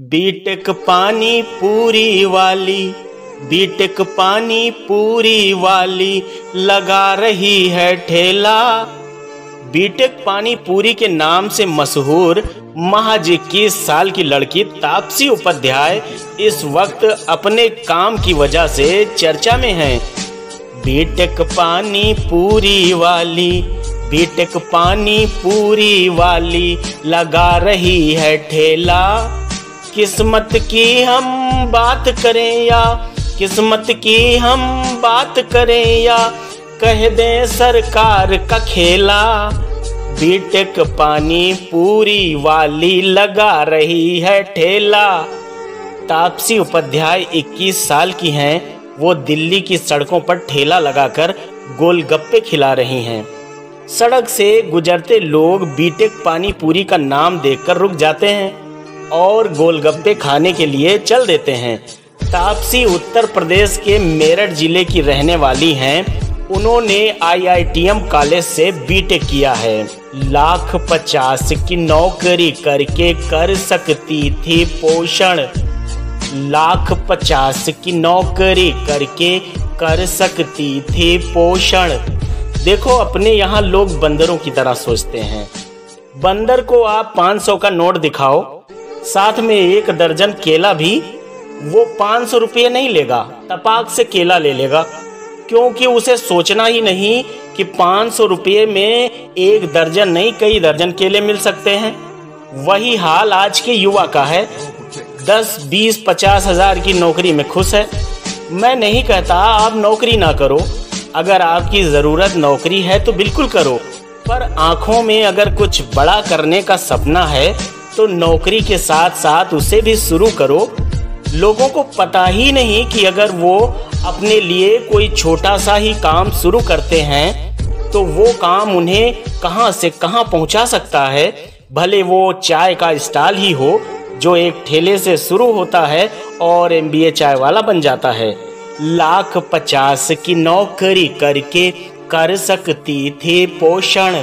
BTech पानी पूरी वाली, बीटेक पानी पूरी वाली लगा रही है ठेला। बीटेक पानी पूरी के नाम से मशहूर महज 21 साल की लड़की तापसी उपाध्याय इस वक्त अपने काम की वजह से चर्चा में है। बीटेक पानी पूरी वाली, बीटेक पानी पूरी वाली लगा रही है ठेला। किस्मत की हम बात करें या किस्मत की हम बात करें या कह दें सरकार का खेला। बीटेक पानी पूरी वाली लगा रही है ठेला। तापसी उपाध्याय 21 साल की हैं। वो दिल्ली की सड़कों पर ठेला लगाकर गोलगप्पे खिला रही हैं। सड़क से गुजरते लोग बीटेक पानी पूरी का नाम देखकर रुक जाते हैं और गोलगप्पे खाने के लिए चल देते हैं। तापसी उत्तर प्रदेश के मेरठ जिले की रहने वाली हैं। उन्होंने IITM कॉलेज से बीटेक किया है। 1,50,000 की नौकरी करके कर सकती थी पोषण। 1,50,000 की नौकरी करके कर सकती थी पोषण। देखो, अपने यहाँ लोग बंदरों की तरह सोचते हैं। बंदर को आप 500 का नोट दिखाओ, साथ में 1 दर्जन केला भी, वो 500 रुपये नहीं लेगा, तपाक से केला ले लेगा, क्योंकि उसे सोचना ही नहीं कि 500 रुपये में 1 दर्जन नहीं कई दर्जन केले मिल सकते हैं। वही हाल आज के युवा का है। 10, 20, 50 हजार की नौकरी में खुश है। मैं नहीं कहता आप नौकरी ना करो, अगर आपकी ज़रूरत नौकरी है तो बिल्कुल करो, पर आँखों में अगर कुछ बड़ा करने का सपना है तो नौकरी के साथ साथ उसे भी शुरू करो। लोगों को पता ही नहीं कि अगर वो अपने लिए कोई छोटा सा ही काम शुरू करते हैं तो वो काम उन्हें कहां से कहां पहुंचा सकता है। भले वो चाय का स्टॉल ही हो जो एक ठेले से शुरू होता है और MBA चाय वाला बन जाता है। 1,50,000 की नौकरी करके कर सकती थी पोषण।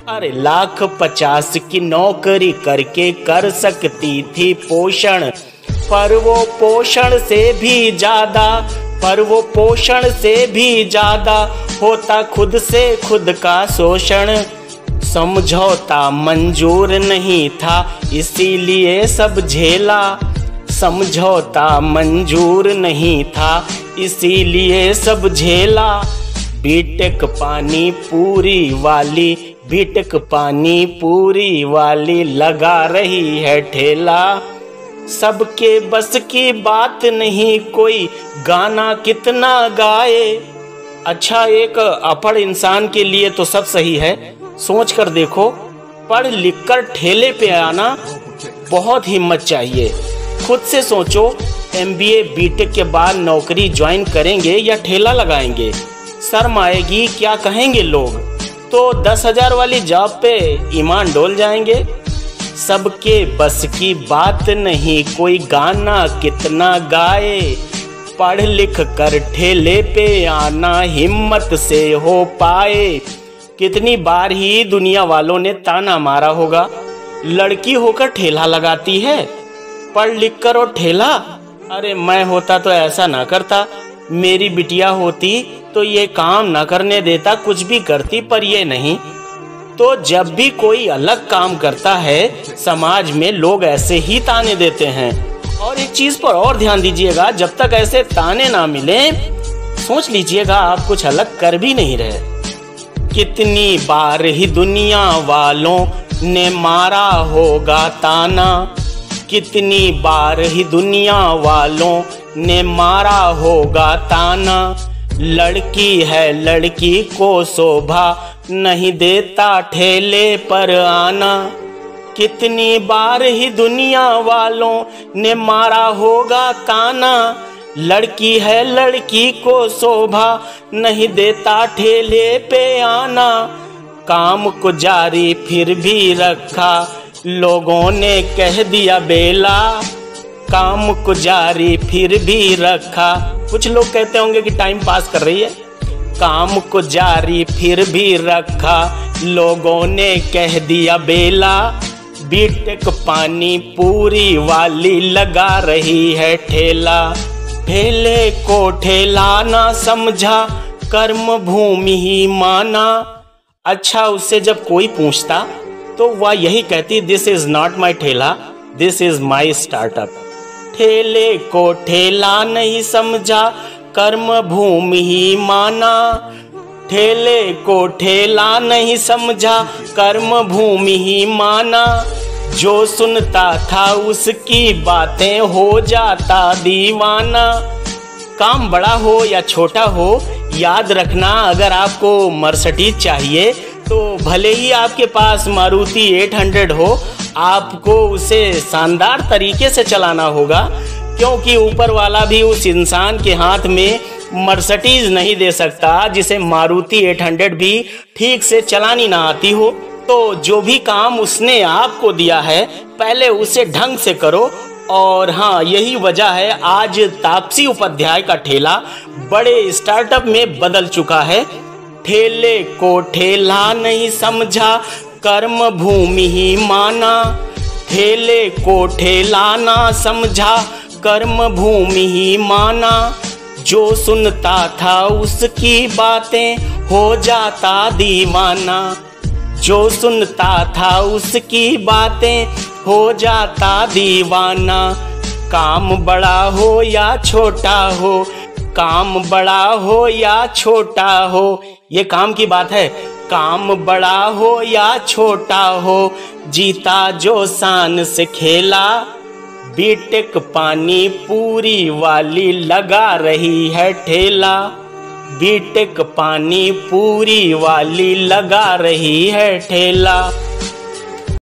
अरे 1,50,000 की नौकरी करके कर सकती थी पोषण, पर वो पोषण से भी ज्यादा, पर वो पोषण से भी ज्यादा होता खुद से खुद का शोषण। समझौता मंजूर नहीं था इसीलिए सब झेला। समझौता मंजूर नहीं था इसीलिए सब झेला। बीटेक पानी पूरी वाली, बीटेक पानी पूरी वाली लगा रही है ठेला। सबके बस की बात नहीं, कोई गाना कितना गाए। अच्छा, एक अपढ़ इंसान के लिए तो सब सही है। सोच कर देखो, पढ़ लिख कर ठेले पे आना बहुत हिम्मत चाहिए। खुद से सोचो, MBA बीटेक के बाद नौकरी ज्वाइन करेंगे या ठेला लगाएंगे? शर्म आएगी, क्या कहेंगे लोग? तो 10,000 वाली जॉब पे ईमान डोल जाएंगे। सबके बस की बात नहीं, कोई गाना कितना गाए। पढ़ लिख कर ठेले पे आना हिम्मत से हो पाए। कितनी बार ही दुनिया वालों ने ताना मारा होगा, लड़की होकर ठेला लगाती है, पढ़ लिख कर और ठेला। अरे मैं होता तो ऐसा ना करता, मेरी बिटिया होती तो ये काम ना करने देता, कुछ भी करती, पर ये नहीं। तो जब भी कोई अलग काम करता है समाज में लोग ऐसे ही ताने देते हैं। और एक चीज पर और ध्यान दीजिएगा, जब तक ऐसे ताने ना मिले सोच लीजिएगा आप कुछ अलग कर भी नहीं रहे। कितनी बार ही दुनिया वालों ने मारा होगा ताना, कितनी बार ही दुनिया वालों ने मारा होगा ताना। लड़की है लड़की को शोभा नहीं देता ठेले पर आना। कितनी बार ही दुनिया वालों ने मारा होगा ताना। लड़की है लड़की को शोभा नहीं देता ठेले पे आना। काम को जारी फिर भी रखा, लोगों ने कह दिया बेला। काम को जारी फिर भी रखा, कुछ लोग कहते होंगे कि टाइम पास कर रही है। काम को जारी फिर भी रखा, लोगों ने कह दिया बेला। बीटेक पानी पूरी वाली लगा रही है ठेला। ठेले को ठेला ना समझा, कर्म भूमि ही माना। अच्छा, उससे जब कोई पूछता तो वह यही कहती, दिस इज नॉट माई ठेला, दिस इज माई स्टार्टअप। ठेले को ठेला नहीं समझा, कर्म भूमि ही माना। ठेले को ठेला नहीं समझा, कर्म भूमि ही माना। जो सुनता था उसकी बातें हो जाता दीवाना। काम बड़ा हो या छोटा हो, याद रखना, अगर आपको मर्सिडीज चाहिए तो भले ही आपके पास मारुति 800 हो, आपको उसे शानदार तरीके से चलाना होगा, क्योंकि ऊपर वाला भी उस इंसान के हाथ में मर्सिडीज नहीं दे सकता जिसे मारुति 800 भी ठीक से चलानी ना आती हो। तो जो भी काम उसने आपको दिया है, पहले उसे ढंग से करो। और हाँ, यही वजह है आज तापसी उपाध्याय का ठेला बड़े स्टार्टअप में बदल चुका है। ठेले को ठेला नहीं समझा, कर्म भूमि ही माना। ठेले को ठेला ना समझा, कर्म भूमि ही माना। जो सुनता था उसकी बातें हो जाता दीवाना। जो सुनता था उसकी बातें हो जाता दीवाना। काम बड़ा हो या छोटा हो, काम बड़ा हो या छोटा हो, ये काम की बात है। काम बड़ा हो या छोटा हो, जीता जो शान से खेला। बीटेक पानी पूरी वाली लगा रही है ठेला। बीटेक पानी पूरी वाली लगा रही है ठेला।